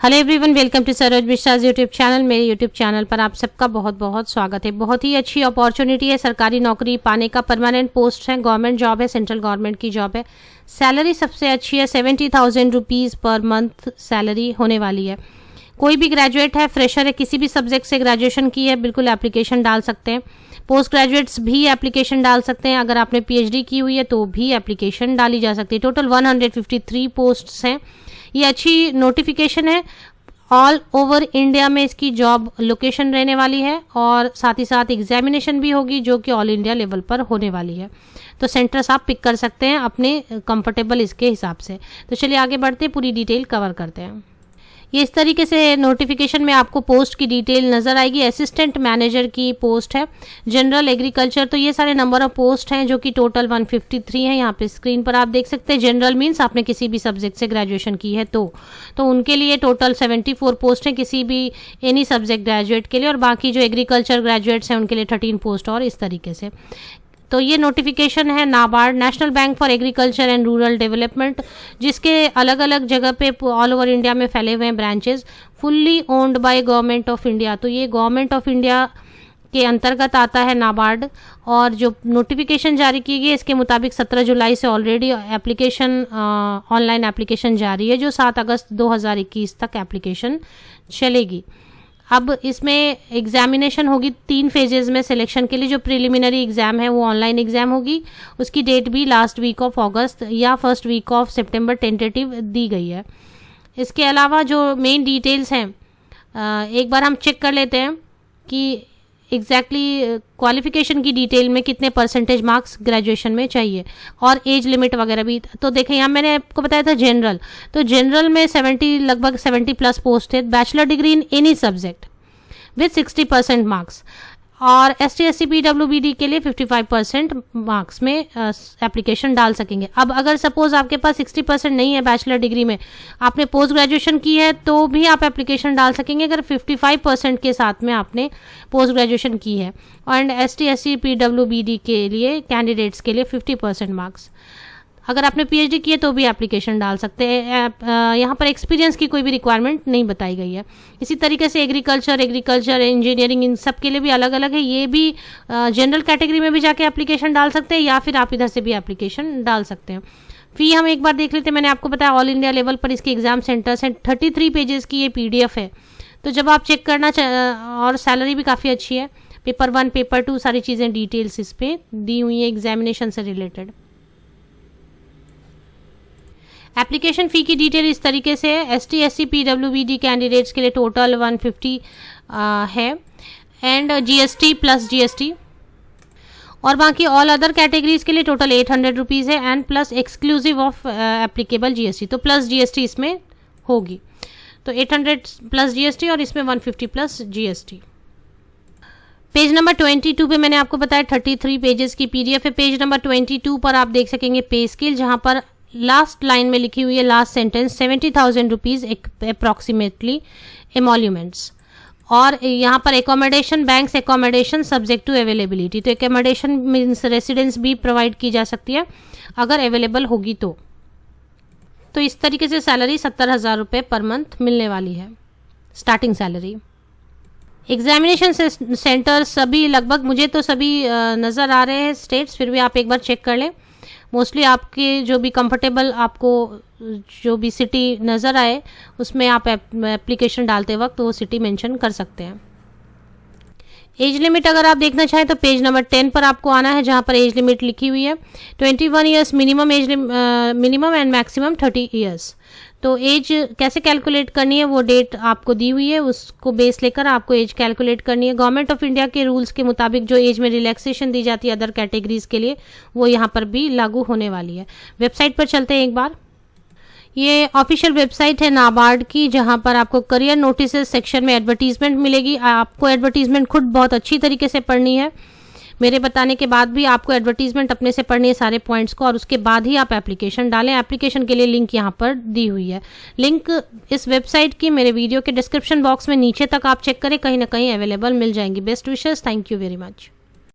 Hello everyone, welcome to Saroj Mishra YouTube channel. मेरे YouTube channel पर आप सबका बहुत बहुत स्वागत है। बहुत ही अच्छी अपॉर्चुनिटी है सरकारी नौकरी पाने का। परमानेंट पोस्ट है, गवर्नमेंट जॉब है, सेंट्रल गवर्नमेंट की जॉब है। सैलरी सबसे अच्छी है, 70,000 रुपीज़ पर मंथ सैलरी होने वाली है। कोई भी ग्रेजुएट है, फ्रेशर है, किसी भी सब्जेक्ट से ग्रेजुएशन की है, बिल्कुल एप्लीकेशन डाल सकते हैं। पोस्ट ग्रेजुएट्स भी एप्लीकेशन डाल सकते हैं। अगर आपने पीएचडी की हुई है तो भी एप्लीकेशन डाली जा सकती है। टोटल 153 पोस्ट्स हैं। ये अच्छी नोटिफिकेशन है। ऑल ओवर इंडिया में इसकी जॉब लोकेशन रहने वाली है और साथ ही साथ एग्जामिनेशन भी होगी जो कि ऑल इंडिया लेवल पर होने वाली है। तो सेंटर्स आप पिक कर सकते हैं अपने कंफर्टेबल इसके हिसाब से। तो चलिए आगे बढ़ते, पूरी डिटेल कवर करते हैं। ये इस तरीके से नोटिफिकेशन में आपको पोस्ट की डिटेल नज़र आएगी। असिस्टेंट मैनेजर की पोस्ट है, जनरल एग्रीकल्चर। तो ये सारे नंबर ऑफ पोस्ट हैं जो कि टोटल 153 हैं। यहाँ पे स्क्रीन पर आप देख सकते हैं। जनरल मीन्स आपने किसी भी सब्जेक्ट से ग्रेजुएशन की है तो उनके लिए टोटल 74 पोस्ट हैं, किसी भी एनी सब्जेक्ट ग्रेजुएट के लिए। और बाकी जो एग्रीकल्चर ग्रेजुएट्स हैं उनके लिए 13 पोस्ट और इस तरीके से। तो ये नोटिफिकेशन है NABARD, national bank for agriculture and rural development, जिसके अलग अलग जगह पे ऑल ओवर इंडिया में फैले हुए हैं branches. Fully owned by government of India. तो ये गवर्नमेंट ऑफ इंडिया के अंतर्गत आता है नाबार्ड। और जो नोटिफिकेशन जारी की गई इसके मुताबिक 17 जुलाई से ऑलरेडी एप्लीकेशन ऑनलाइन एप्लीकेशन जारी है, जो 7 अगस्त 2021 तक एप्लीकेशन चलेगी। अब इसमें एग्जामिनेशन होगी 3 फेजेस में सिलेक्शन के लिए। जो प्रिलिमिनरी एग्जाम है वो ऑनलाइन एग्जाम होगी। उसकी डेट भी लास्ट वीक ऑफ अगस्त या फर्स्ट वीक ऑफ सितंबर टेंटेटिव दी गई है। इसके अलावा जो मेन डिटेल्स हैं एक बार हम चेक कर लेते हैं कि एग्जैक्टली क्वालिफिकेशन की डिटेल में कितने परसेंटेज मार्क्स ग्रेजुएशन में चाहिए और एज लिमिट वगैरह भी। तो देखें, यहाँ मैंने आपको बताया था जनरल, तो जनरल में लगभग 70 प्लस पोस्ट है। Bachelor degree in any subject with 60% marks. और ST SC PWBD के लिए 55% मार्क्स में एप्लीकेशन डाल सकेंगे। अब अगर सपोज आपके पास 60% नहीं है बैचलर डिग्री में, आपने पोस्ट ग्रेजुएशन की है तो भी आप एप्लीकेशन डाल सकेंगे अगर 55% के साथ में आपने पोस्ट ग्रेजुएशन की है। एंड ST SC PWBD के लिए कैंडिडेट्स के लिए 50% मार्क्स। अगर आपने पीएचडी की है तो भी एप्लीकेशन डाल सकते हैं। यहाँ पर एक्सपीरियंस की कोई भी रिक्वायरमेंट नहीं बताई गई है। इसी तरीके से एग्रीकल्चर इंजीनियरिंग इन सब के लिए भी अलग अलग है। ये भी जनरल कैटेगरी में भी जाके एप्लीकेशन डाल सकते हैं या फिर आप इधर से भी एप्लीकेशन डाल सकते हैं। फी हम एक बार देख लेते हैं। मैंने आपको बताया ऑल इंडिया लेवल पर इसके एग्जाम सेंटर्स हैं। 33 पेजेस की ये PDF है। तो जब आप चेक करना और सैलरी भी काफ़ी अच्छी है। पेपर 1 पेपर 2 सारी चीज़ें डिटेल्स इस पर दी हुई हैं एग्जामिनेशन से रिलेटेड। एप्लीकेशन फ़ी की डिटेल इस तरीके से है। ST SC PWBD कैंडिडेट्स के लिए टोटल 150 है एंड GST प्लस GST। और बाकी ऑल अदर कैटेगरीज के लिए टोटल 800 रुपीज़ है and plus exclusive of applicable GST। तो प्लस GST इसमें होगी। तो 800 प्लस GST और इसमें 150 प्लस GST। पेज नंबर 22 पे मैंने आपको बताया 33 पेजेस की PDF है। पेज नंबर 22 पर आप देख सकेंगे पे स्केल, जहाँ पर लास्ट लाइन में लिखी हुई है last sentence 70,000 rupees approximately emoluments. और यहाँ पर accommodation, banks accommodation subject to availability. तो एकोमोडेशन मीन्स रेसिडेंस भी प्रोवाइड की जा सकती है अगर अवेलेबल होगी तो इस तरीके से सैलरी 70,000 रुपये पर मंथ मिलने वाली है, स्टार्टिंग सैलरी। एग्जामिनेशन सेंटर सभी लगभग मुझे तो सभी नज़र आ रहे हैं स्टेट्स, फिर भी आप एक बार चेक कर लें। मोस्टली आपके जो भी कंफर्टेबल आपको जो भी सिटी नज़र आए उसमें आप एप्लीकेशन डालते वक्त वो सिटी मेंशन कर सकते हैं। एज लिमिट अगर आप देखना चाहें तो पेज नंबर 10 पर आपको आना है, जहां पर एज लिमिट लिखी हुई है 21 years minimum and maximum 30 years. तो एज कैसे कैलकुलेट करनी है वो डेट आपको दी हुई है, उसको बेस लेकर आपको एज कैलकुलेट करनी है। गवर्नमेंट ऑफ इंडिया के रूल्स के मुताबिक जो एज में रिलैक्सेशन दी जाती है अदर कैटेगरीज के लिए वो यहाँ पर भी लागू होने वाली है। वेबसाइट पर चलते हैं एक बार। ये ऑफिशियल वेबसाइट है नाबार्ड की, जहां पर आपको करियर नोटिसेस सेक्शन में एडवर्टीजमेंट मिलेगी। आपको एडवर्टीजमेंट खुद बहुत अच्छी तरीके से पढ़नी है। मेरे बताने के बाद भी आपको एडवर्टीजमेंट अपने से पढ़नी है सारे पॉइंट्स को, और उसके बाद ही आप एप्लीकेशन डालें। एप्लीकेशन के लिए लिंक यहाँ पर दी हुई है। लिंक इस वेबसाइट की मेरे वीडियो के डिस्क्रिप्शन बॉक्स में नीचे तक आप चेक करें, कहीं ना कहीं अवेलेबल मिल जाएंगी। Best wishes, thank you very much.